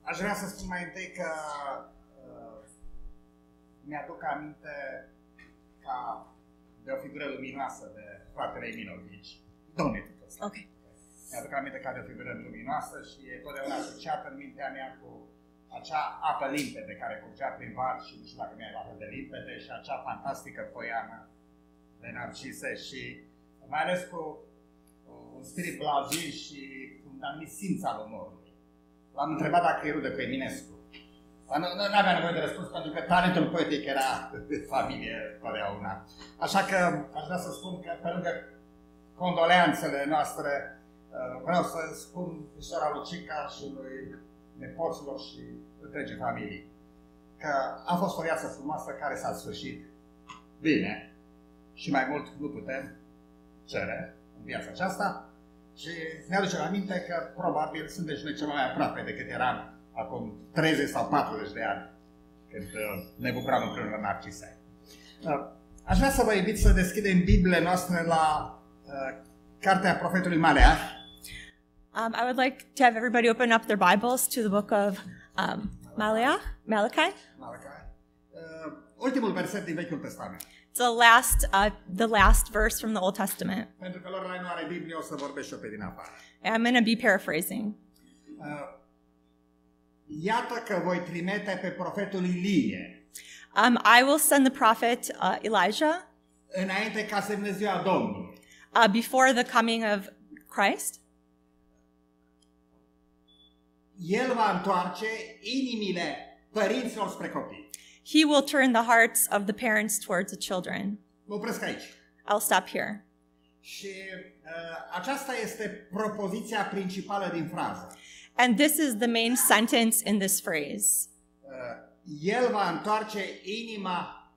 Aș vrea să spun mai întâi că mi-aduc aminte ca de o figură luminoasă de fratele Emilovici. Domnul ăsta. Okay. Mi-aduc aminte ca de o figură luminoasă și e totdeauna asociată în mintea mea cu acea apă limpede care curgea prin var și nu știu dacă mi-a luat de limpede și acea fantastică poiană de narcise și mai ales cu un spirit blajin și un anumit simț al umorului. L-am întrebat dacă e rudă cu Eminescu. Nu avea nevoie de răspuns pentru că talentul poetic era de familie totdeauna. Așa că aș vrea să spun că pe lângă condoleanțele noastre vreau să spun sora Lucica și lui nepoților și întregii familii că a fost o viață frumoasă care s-a sfârșit bine și mai mult nu putem cere în viața aceasta și ne aducem aminte că probabil suntem și noi cel mai aproape decât eram acum 30 sau 40 de ani când ne bucuram împreună la Narcise. Aș vrea să vă invit să deschidem Bibliile noastre la cartea profetului Maleah. I would like to have everybody open up their Bibles to the book of Malachi. Ultimul verset din Vechiul Testament. It's the last verse from the Old Testament. Pentru că Lorelai nu are Biblie, o să vorbesc și eu pe din afară. I'm going to be paraphrasing. Iată că voi trimite pe profetul Ilie. I will send the prophet Elijah înainte ca să vină ziua Domnului. Before the coming of Christ. El va întoarce inimile părinților spre copii. He will turn the hearts of the parents towards the children. Mă opresc aici. I'll stop here. Și aceasta este propoziția principală din frază. And this is the main sentence in this phrase. El va întoarce inima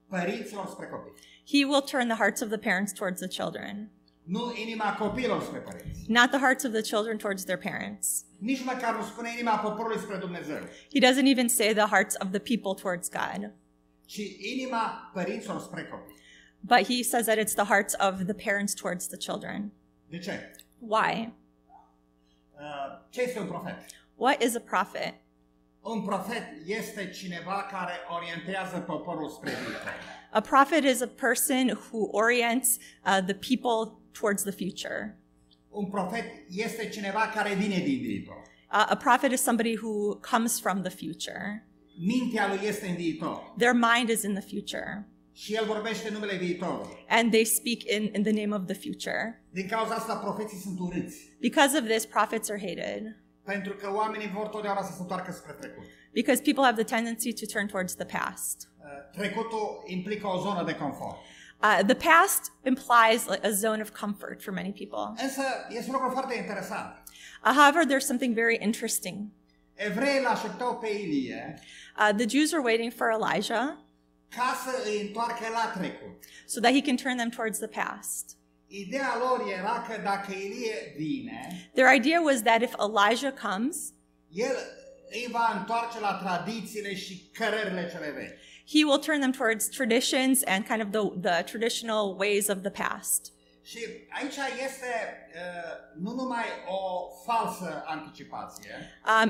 părinților spre copii. He will turn the hearts of the parents towards the children. Nu inima copiilor spre părinți. Not the hearts of the children towards their parents. Nici măcar nu spune inima poporului spre Dumnezeu. He doesn't even say the hearts of the people towards God. Ci inima părinților spre copii. But he says that it's the hearts of the parents towards the children. De ce? Why? Ce este un profet? What is a prophet? Un profet este cineva care orientează poporul spre viitor. A prophet is a person who orients the people towards the future. Un profet este cineva care vine din viitor. A prophet is somebody who comes from the future. Mintea lui este în viitor. Their mind is in the future. Și el vorbește în numele viitorului. And they speak in the name of the future. Din cauza asta profeții sunt urâți. Because of this, prophets are hated. Pentru că oamenii vor totdeauna să se întoarcă spre trecut. Because people have the tendency to turn towards the past. Trecutul implică o zonă de confort. The past implies a zone of comfort for many people. Însă este un lucru foarte interesant. However, there's something very interesting. Evreii îl așteptau pe Ilie The Jews were waiting for Elijah ca să îi întoarcă la trecut. so that he can turn them towards the past. Ideea lor era că dacă Ilie vine, Their idea was that if Elijah comes, el îi va întoarce la tradițiile și cărările cele vechi. he will turn them towards traditions and kind of the traditional ways of the past. Și aici este nu numai o falsă anticipație,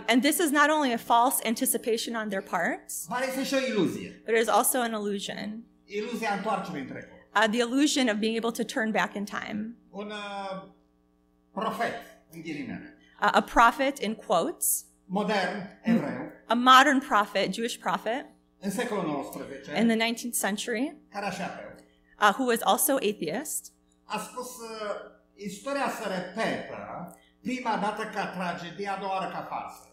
And this is not only a false anticipation on their parts, dar este și o iluzie. but it is also an illusion. Iluzia întoarcerii în trecut. The illusion of being able to turn back in time. Un profet, în ghilimele, A prophet, in quotes, modern, evreu, a modern prophet, Jewish prophet, în secolul XIX, in the 19th century, care așa ateu, who was also atheist, a spus istoria se repetă prima dată ca tragedie, a doua oară ca farsă.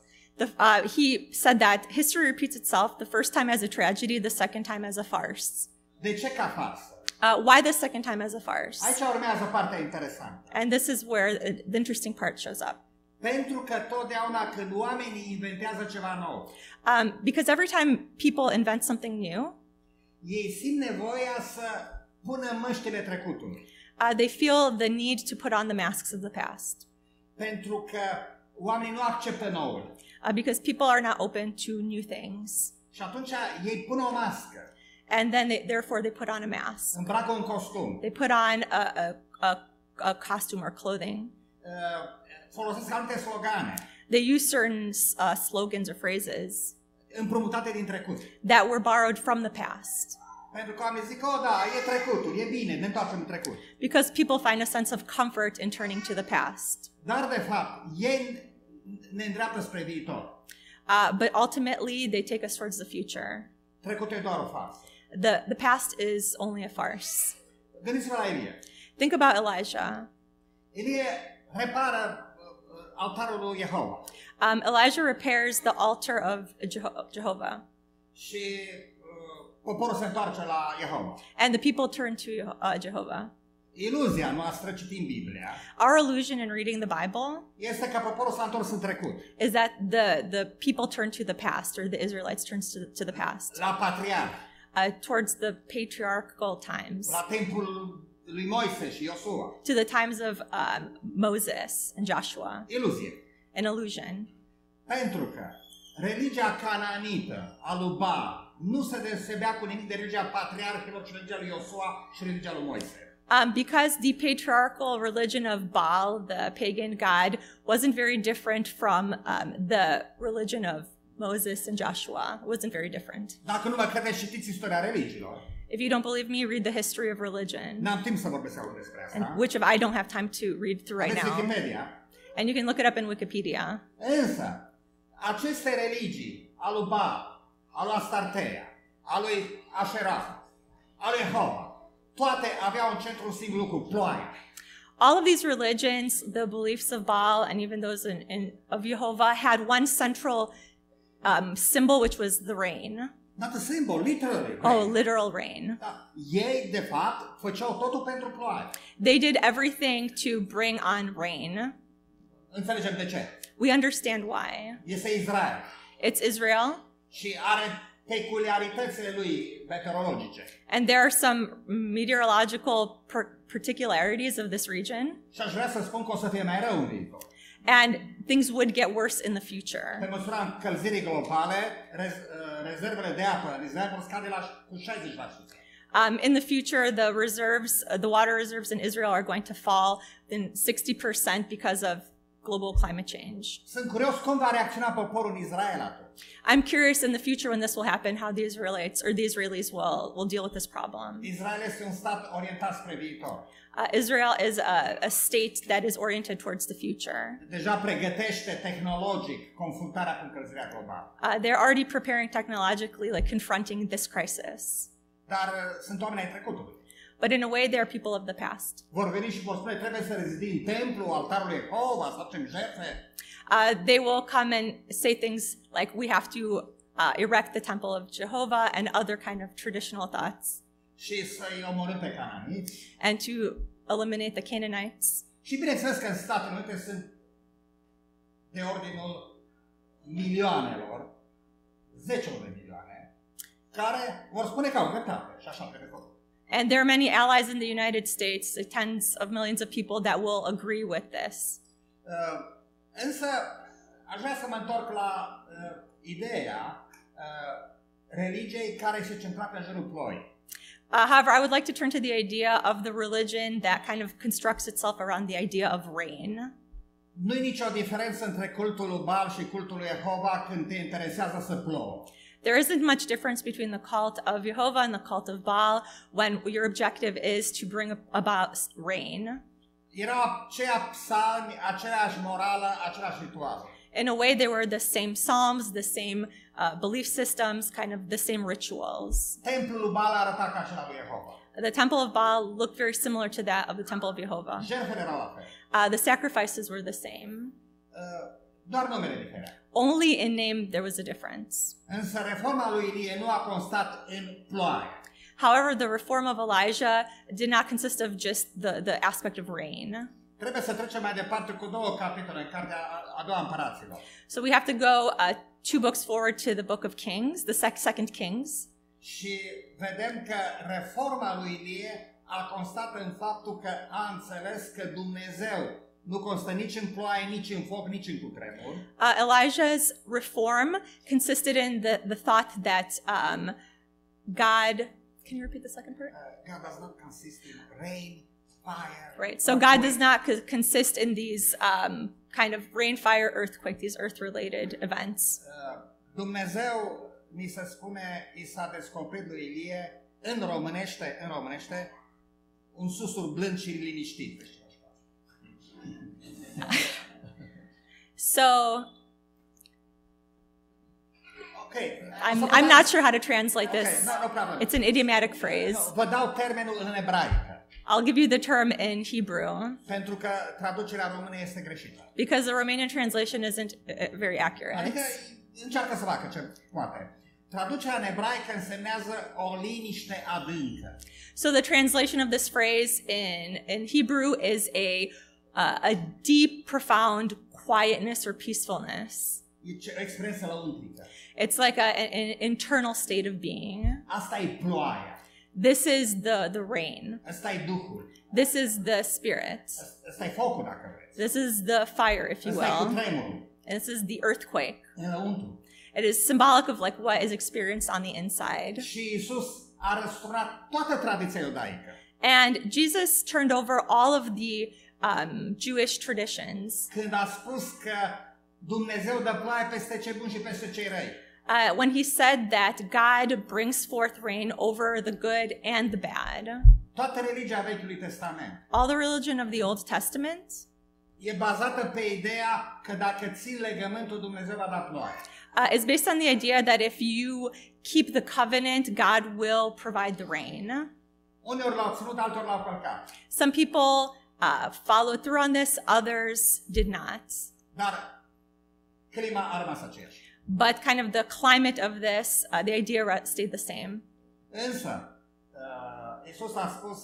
he said that history repeats itself, the first time as a tragedy, the second time as a farce. De ce ca farsă? Why the second time as a farce? Aici urmează partea interesantă. And this is where the interesting part shows up. Pentru că totdeauna când oamenii inventează ceva nou, Because every time people invent something new, ei simt nevoia să pună măștile trecutului. they feel the need to put on the masks of the past. Pentru că oamenii nu acceptă noul. Because people are not open to new things. Și atunci ei pun o mască. And then therefore they put on a mask. Îmbracă un costum. They put on a costume or clothing. Folosesc alte slogane. They use certain slogans or phrases împrumutate din trecut. that were borrowed from the past. Pentru că oamenii zic, oh da, e trecutul, e bine, ne întoarcem în trecut. Because people find a sense of comfort in turning to the past. Dar, de fapt, ei ne îndreaptă spre viitor. But ultimately, they take us towards the future. Trecutul e doar o farsă. The past is only a farce. Gândiți-vă la Ilie. Think about Elijah. Ilie repară altarul lui Jehova. Elijah repairs the altar of Jehovah. Și poporul se întoarce la Jehova. And the people turn to Jehovah. Iluzia noastră citind Biblia Our illusion in reading the Bible este că poporul s-a întors în trecut. is that the people turn to the past, or the Israelites turn to the past, La patriarh, towards the patriarchal times, la timpul lui Moise și Iosua. to the times of Moses and Joshua. Iluzie. An illusion. Pentru că religia cananită a lui Baal nu se deosebea cu nimic de religia patriarhilor și religia lui Iosua și religia lui Moise. Because the patriarchal religion of Baal, the pagan god, wasn't very different from the religion of Moses and Joshua. It wasn't very different. Dacă nu mă credeți, citiți istoria religiilor. If you don't believe me, read the history of religion, N-am timp să vorbesc acum despre asta. and which I don't have time to read through right Aveți now. Wikipedia. And you can look it up in Wikipedia. Însă, aceste religii, a lui Baal, a lui Astartea, a lui Asherah, a lui Jehova, toate aveau în centru un singur lucru, ploaia. All of these religions, the beliefs of Baal and even those of Jehovah, had one central symbol, which was the rain. Not a symbol, literally. Oh, literal rain. Da. Ei, de fapt, făceau totul pentru ploaie. They did everything to bring on rain. Înțelegem de ce. We understand why. Este Israel It's Israel, și are peculiaritățile lui meteorologice. and there are some meteorological particularities of this region, Și aș vrea să spun că o să fie mai rău în viitor. and things would get worse in the Pe future. măsura încălzirii globale, rezervele de apă în Israel vor scade cu 60%. In the future, the water reserves in Israel are going to fall in 60% because of global climate change. Sunt curios cum va reacționa poporul în Israel atunci. I'm curious in the future when this will happen, how the Israelis will deal with this problem. Israel este un stat orientat spre viitor. Israel is a state that is oriented towards the future. Deja pregătește tehnologic confruntarea cu încălzirea globală. They're already preparing technologically, like confronting this crisis. Dar sunt oameni ai trecutului. But in a way, they are people of the past. Vor veni și vor spune, trebuie să rezidim templu, altarul lui Jehova, să facem jertfe. They will come and say things like, we have to erect the temple of Jehovah and other kind of traditional thoughts, Și să-i omorâm pe cananiți. and to eliminate the Canaanites. Și bineînțeles că în Statele Unite sunt de ordinul milioanelor, zecelor de milioane, care vor spune că au dreptate și așa trebuie făcut. And there are many allies in the United States, tens of millions of people that will agree with this. Însă, aș vrea să mă întorc la ideea religiei care se centra pe jurul ploii. However, I would like to turn to the idea of the religion that kind of constructs itself around the idea of rain. Nu e nicio diferență între cultul lui Baal și cultul lui Jehova când te interesează să plouă. There isn't much difference between the cult of Jehovah and the cult of Baal when your objective is to bring about rain. Erau aceia psalmi, aceeași morală, același ritual. In a way, they were the same psalms, the same belief systems, kind of the same rituals. Templul lui Baal arăta ca acela lui Jehova. The temple of Baal looked very similar to that of the temple of Jehovah. Jertfele erau la fel. The sacrifices were the same. Doar numele diferea. Only in name there was a difference. Însă reforma lui Ilie nu a constat în ploaie. However, the reform of Elijah did not consist of just the aspect of rain. Trebuie să trecem mai departe cu două capitole în cartea a doua împăraților. So we have to go 2 books forward to the book of Kings, the second Kings. Și vedem că reforma lui Ilie a constat în faptul că a înțeles că Dumnezeu nu constă nici în ploaie, nici în foc, nici în cutremur. Elijah's reform consisted in the thought that God... Can you repeat the second part? God does not consist in rain, fire. Right. So God does not consist in these kind of rain, fire, earthquake, these earth-related events. Dumnezeu, ni se spune, i s-a descoperit lui Ilie în românește, un susur blând și liniștit. So, Okay. I'm not sure how to translate Okay, this. no problem. It's an idiomatic phrase. Vă dau termenul în ebraică, I'll give you the term in Hebrew pentru că traducerea română este greșită. because the Romanian translation isn't very accurate. Adică încearcă să facă ce poate. Traducerea în ebraică însemnează o liniște adâncă. So the translation of this phrase in Hebrew is a deep, profound quietness or peacefulness. E o expresie lăuntrică. It's like an internal state of being. Asta e ploaia. This is the rain. Asta e Duhul. This is the Spirit. Asta e focul, dacă vreți. This is the fire, if you Asta e will. cutremurul. And this is the earthquake. Înăuntru. It is symbolic of like what is experienced on the inside. Și Iisus a răsturnat toată tradiția iudaică. And Jesus turned over all of the Jewish traditions Când a spus că Dumnezeu dă ploaie peste cei buni și peste cei răi. when he said that God brings forth rain over the good and the bad. Toată religia Vechiului Testament All the religion of the Old Testament e bazată pe ideea că dacă ții legământul, Dumnezeu va da ploaie. is based on the idea that if you keep the covenant, God will provide the rain. Uneori l-au ținut, alteori l-au călcat. Some people followed through on this, others did not. Dar clima a rămas aceeași. But kind of the climate of this, the idea stayed the same. Însă, Iisus a spus,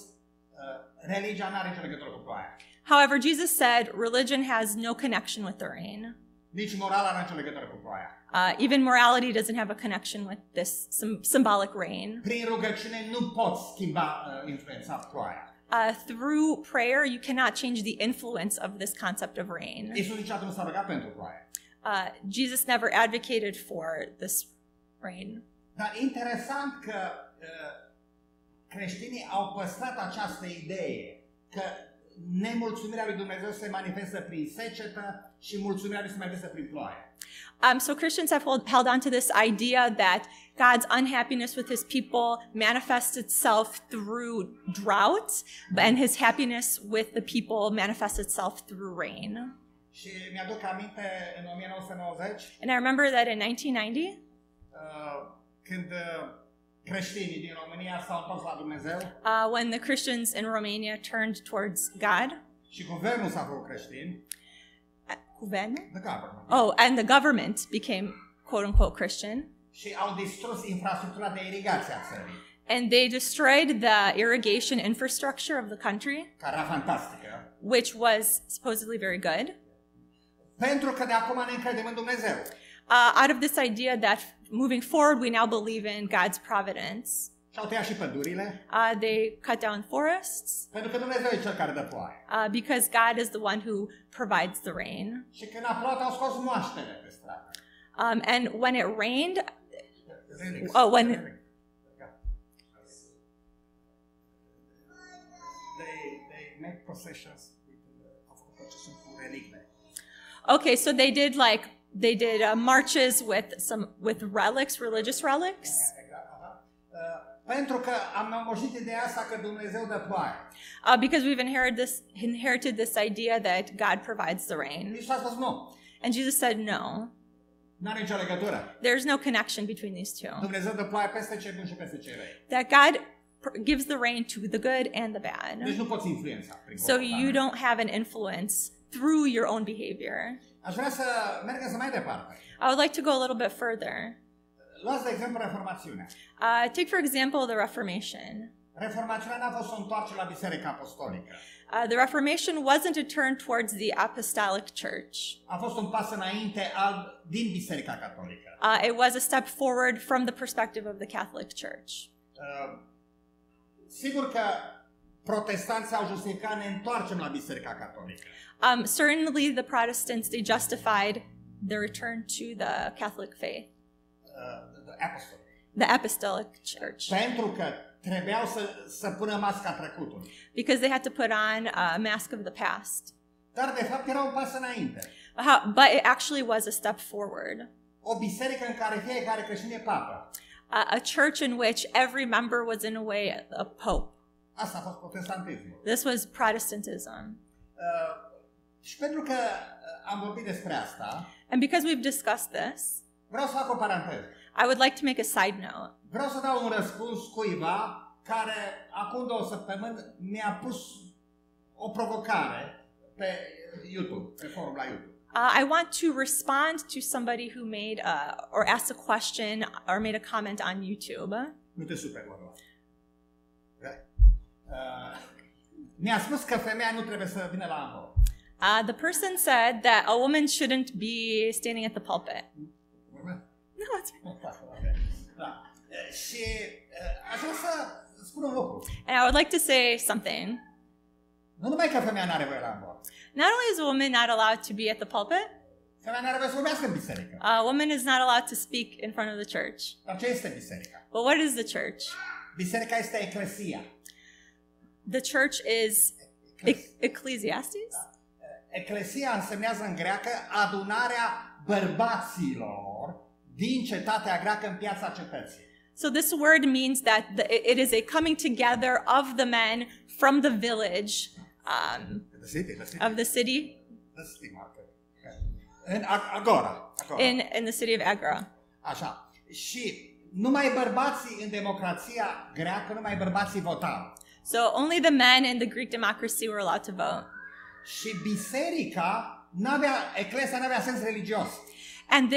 religia nu are nicio legătură cu ploaia. However, Jesus said religion has no connection with the rain. Nici morala nu are nicio legătură cu ploaia. Even morality doesn't have a connection with this symbolic rain. Prin rugăciune nu poți schimba influența ploaia. Through prayer, you cannot change the influence of this concept of rain. Iisus niciodată nu s-a rugat pentru ploaie. Jesus never advocated for this rain. Dar interesant că creștinii au păstrat această idee că nemulțumirea lui Dumnezeu se manifestă prin secetă și mulțumirea lui se manifestă prin ploaie. So Christians have held on to this idea that God's unhappiness with his people manifests itself through drought, and his happiness with the people manifests itself through rain. Și mi-aduc aminte în 1990, And I remember that in 1990, când creștinii din România s-au întors la Dumnezeu when the Christians in Romania turned towards God, și guvernul s-a făcut creștin, the government, and the government became quote-unquote Christian, și au distrus infrastructura de irigație a țării, and they destroyed the irrigation infrastructure of the country, care era fantastică, which was supposedly very good, pentru că de acum ne încredem în Dumnezeu. out of this idea that moving forward, we now believe in God's providence. Și au tăiat și pădurile, They cut down forests pentru că Dumnezeu e cel care dă ploaie. because God is the one who provides the rain. Și când a plouat, au scos moaștele pe stradă. And when it rained, Relics. when They make processions au făcut procesiuni cu relicte. okay, so they did marches with relics, religious relics, Exact, aha. Pentru că am nămoșit ideea asta că Dumnezeu dă ploaie. because we've inherited this idea that God provides the rain. Iisus a spus nu. And Jesus said, no, N-are nicio legătură. there's no connection between these two. Dumnezeu dă ploaie peste cei buni și peste cei răi. That God gives the rain to the good and the Deci bad. nu poți influența prin So you comportament. don't have an influence through your own behavior. Aș vrea să mergem să mai departe. I would like to go a little bit further. Luați de exemplu Reformațiunea. Take, for example, the Reformation. Reformațiunea n-a fost să o întoarce la Biserica Apostolică. The Reformation wasn't a turn towards the Apostolic Church. A fost un pas înainte din Biserica Catolică. It was a step forward from the perspective of the Catholic Church. Sigur că protestanții au justificat ne întoarcem la Biserica Catolică. Certainly, the Protestants, they justified the return to the Catholic faith, the Apostolic Church, Pentru că trebuiau să pună masca trecutului. because they had to put on a mask of the past. Dar de fapt era un pas înainte. But it actually was a step forward. O biserică în care fiecare creștin e papă. A church in which every member was in a way a pope. Asta a fost protestantismul. This was Protestantism. Și pentru că am vorbit despre asta, And because we've discussed this, vreau să fac o paranteză. I would like to make a side note. Vreau să dau un răspuns cuiva care acum 2 săptămâni mi-a pus o provocare pe YouTube, pe forum la YouTube. I want to respond to somebody who made or asked a question or made a comment on YouTube. Nu te super, mă rog. Mi-a spus că femeia nu trebuie să vină la amor. The person said that a woman shouldn't be standing at the pulpit. No, it's Da. Și aș vrea să spun un lucru. And I would like to say something. Nu numai că femeia nu are voie la amor. Not only is a woman not allowed to be at the pulpit, Femeia nu are voie să vorbească în biserică. a woman is not allowed to speak in front of the church. Dar ce este biserica? But what is the church? Biserica este eclesia. The church is Ecclesiastes. Eclesia însemnează în greacă adunarea bărbaților din cetatea greacă în piața cetății. So this word means that it is a coming together of the men from the village of the city. În Agora. In the city of Agra. Așa. Și numai bărbații în democrația greacă, numai bărbații votau. So only the men in the Greek democracy were allowed to vote. Și biserica eclesia n-avea sens religios. And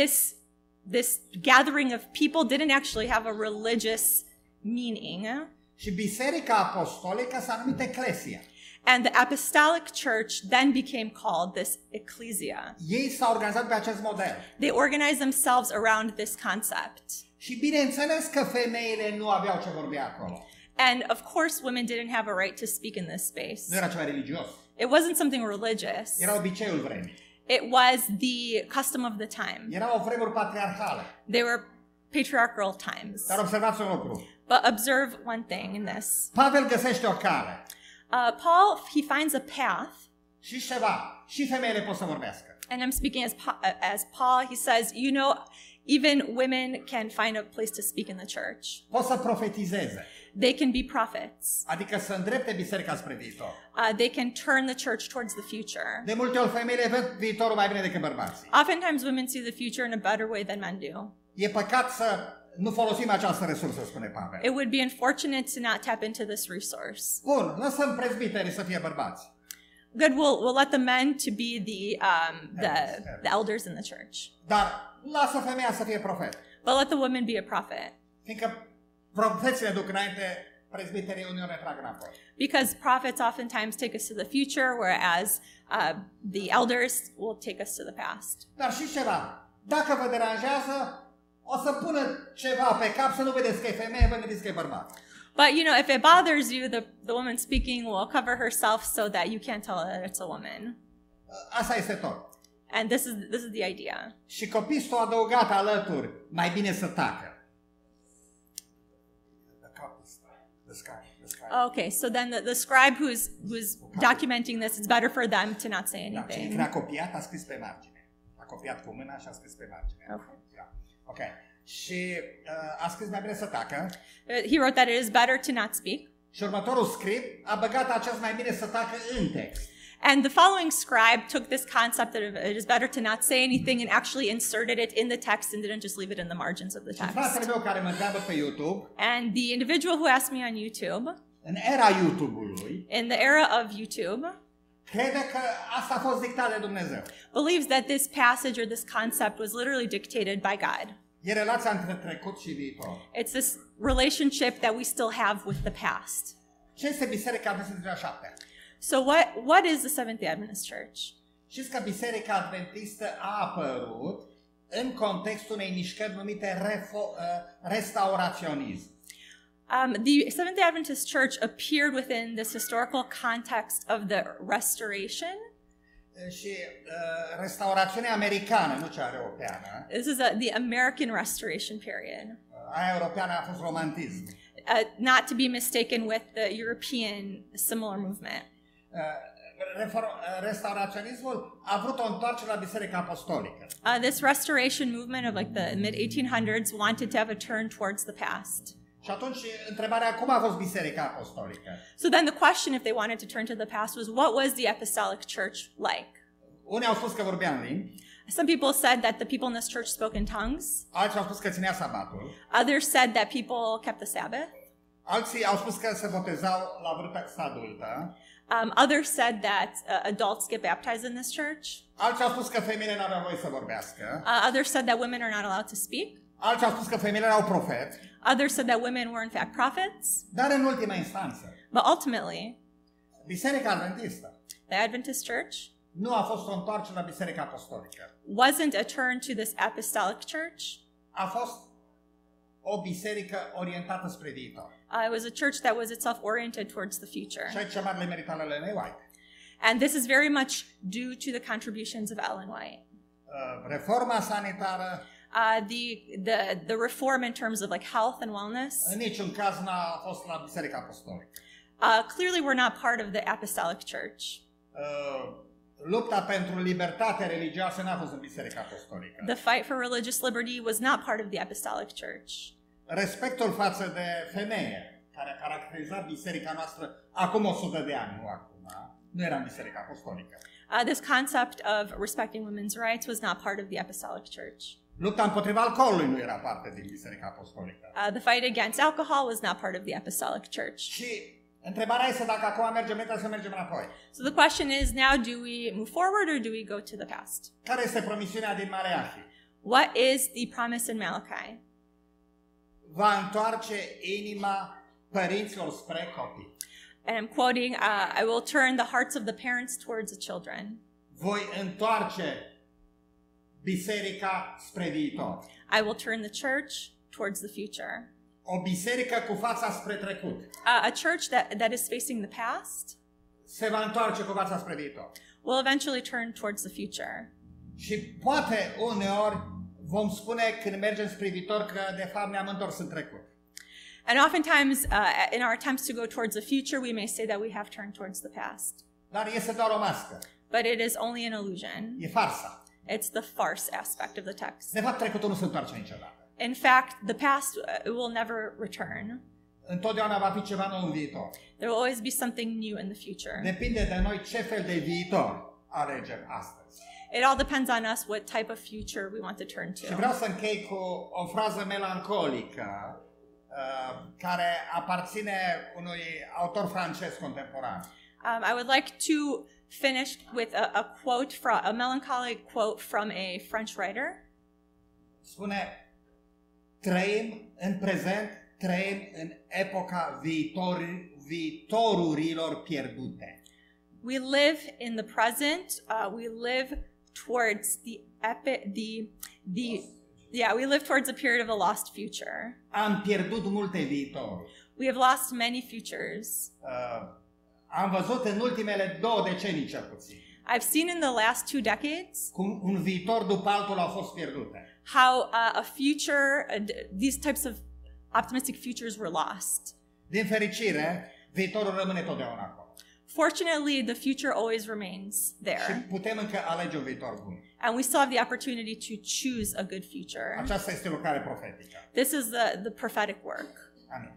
this gathering of people didn't actually have a religious meaning. Și biserica apostolică s-a numit eclesia. And the apostolic church then became called this ecclesia. Ei s-au organizat pe acest model. They organized themselves around this concept. Și bineînțeles că femeile nu aveau ce vorbi acolo. And of course women didn't have a right to speak in this space. Nu era ceva religios. It wasn't something religious. Era obiceiul vremii. It was the custom of the time. Erau vremuri patriarhale. They were patriarchal times. Dar observați un lucru. But observe one thing in this. Pavel găsește o cale. Paul, he finds a path. Și ceva. Și femeile pot să vorbească. And I'm speaking as Paul. He says, you know, even women can find a place to speak in the church. Pot să profetizeze. They can be prophets. Adică să îndrepte biserica spre viitor. They can turn the church towards the future. De multe ori femeile văd viitorul mai bine decât bărbații. Oftentimes women see the future in a better way than men do. E păcat să nu folosim această resursă, spune Pavel. It would be unfortunate to not tap into this resource. Bun, lăsăm prezbiterii să fie bărbați. Good, we'll let the men to be the elders in the church. Dar lasă femeia să fie profet. But let the woman be a prophet. Fiindcă profeții ne duc înainte, prezbiterii uneori ne trag înapoi. Because prophets oftentimes take us to the future, whereas the elders will take us to the past. Dar și ceva, dacă vă deranjează, o să pună ceva pe cap să nu vedeți că e femeie, vă gândiți că e bărbat. But you know, if it bothers you, the woman speaking will cover herself so that you can't tell that it's a woman. Asta este tot. And this is the idea. Și copistul adăugat alături, mai bine să tacă. Okay, so then the scribe who's documenting this, it's better for them to not say Da, cine anything. a copiat a scris pe margine. A copiat cu mâna și a scris pe margine. Okay. Ok. Și a scris mai bine să tacă. He wrote that it is better to not speak. Și următorul scrib a băgat acest mai bine să tacă în text. And the following scribe took this concept that it is better to not say anything and actually inserted it in the text and didn't just leave it in the margins of the Și fratele text. meu care mă întreabă pe YouTube, And the individual who asked me on YouTube, în era YouTube-ului, in the era of YouTube, crede că asta a fost dictat de Dumnezeu. believes that this passage or this concept was literally dictated by God. E relația între trecut și viitor. It's this relationship that we still have with the past. Ce este Biserica Adventistă a 7-a? So what is the Seventh-day Adventist Church? Știți că Biserica Adventistă a apărut în contextul unei mișcări numite restauraționism. The Seventh-day Adventist Church appeared within this historical context of the Restoration. Și restaurațiunea americană, nu cea europeană. This is the American Restoration period. Aia europeană a fost romantism. Not to be mistaken with the European similar movement. restauraționismul a vrut o întoarcere la Biserica Apostolică. This restoration movement of like the mid-1800s wanted to have a turn towards the past. Și atunci întrebarea, cum a fost Biserica Apostolică? So then the question, if they wanted to turn to the past, was what was the apostolic church like? Unii au spus că vorbea în limbi. Some people said that the people in this church spoke in tongues. Alții au spus că ținea sabatul. Others said that people kept the Sabbath. Alții au spus că se botezau la vârsta adultă. Others said that adults get baptized in this church. Alții au spus că femeile nu aveau voie să vorbească. Others said that women are not allowed to speak. Alții au spus că femeile erau profeți. Others said that women were in fact prophets. Dar în ultima instanță, But ultimately, Biserica Adventistă the Adventist church nu a fost o întoarcere la Biserica Apostolică. wasn't a turn to this apostolic church. A fost o biserică orientată spre viitor. It was a church that was itself oriented towards the Și future. aici marele merit al Ellen White. And this is very much due to the contributions of Ellen White. Reforma sanitară The reform in terms of like health and wellness în niciun caz n-a fost la Biserica Apostolică. clearly were not part of the apostolic church. Lupta pentru libertate religioasă n-a fost în Biserica Apostolică. The fight for religious liberty was not part of the apostolic church. Respectul față de femeie, care a caracterizat biserica noastră acum 100 de ani, nu acum, nu era în Biserica Apostolică. This concept of respecting women's rights was not part of the apostolic church. Lupta împotriva alcoolului nu era parte din Biserica Apostolică. The fight against alcohol was not part of the apostolic church. Și întrebarea este dacă acum mergem, trebuie să mergem înapoi. So the question is now, do we move forward or do we go to the past? Care este promisiunea din Maleahi? What is the promise in Malachi? Va întoarce inima părinților spre copii. And I'm quoting, I will turn the hearts of the parents towards the children. Voi întoarce biserica spre viitor. I will turn the church towards the future. O biserică cu fața spre trecut A church that is facing the past se va întoarce cu fața spre viitor. will eventually turn towards the future. Și poate uneori vom spune când mergem spre viitor că de fapt ne-am întors în trecut. And oftentimes, in our attempts to go towards the future, we may say that we have turned towards the past. Dar este doar o mască. But it is only an illusion. E farsa. It's the farce aspect of the text. De fapt, trecutul nu se întoarce niciodată. In fact, the past will never return. Întotdeauna va fi ceva nou în viitor. There will always be something new in the future. Depinde de noi ce fel de viitor alegem astăzi. It all depends on us what type of future we want to turn Și to. vreau să închei cu o frază melancolică care aparține unui autor francez contemporan. I would like to finish with a quote from a melancholic quote from a French writer. Spune: trăim în prezent, trăim în epoca viitorurilor pierdute. We live in the present. We live towards we live towards a period of a lost future. Am pierdut multe viitoruri. We have lost many futures. Am văzut în ultimele 2 decenii cel puțin I've seen in the last 2 decades cum un viitor după altul au fost pierdute. how a future, these types of optimistic futures were lost. Din fericire, viitorul rămâne totdeauna acolo. Fortunately, the future always remains Și there. putem încă alege un viitor bun. And we still have the opportunity to choose a good future. Aceasta este lucrare profetică. This is the prophetic work. Amin.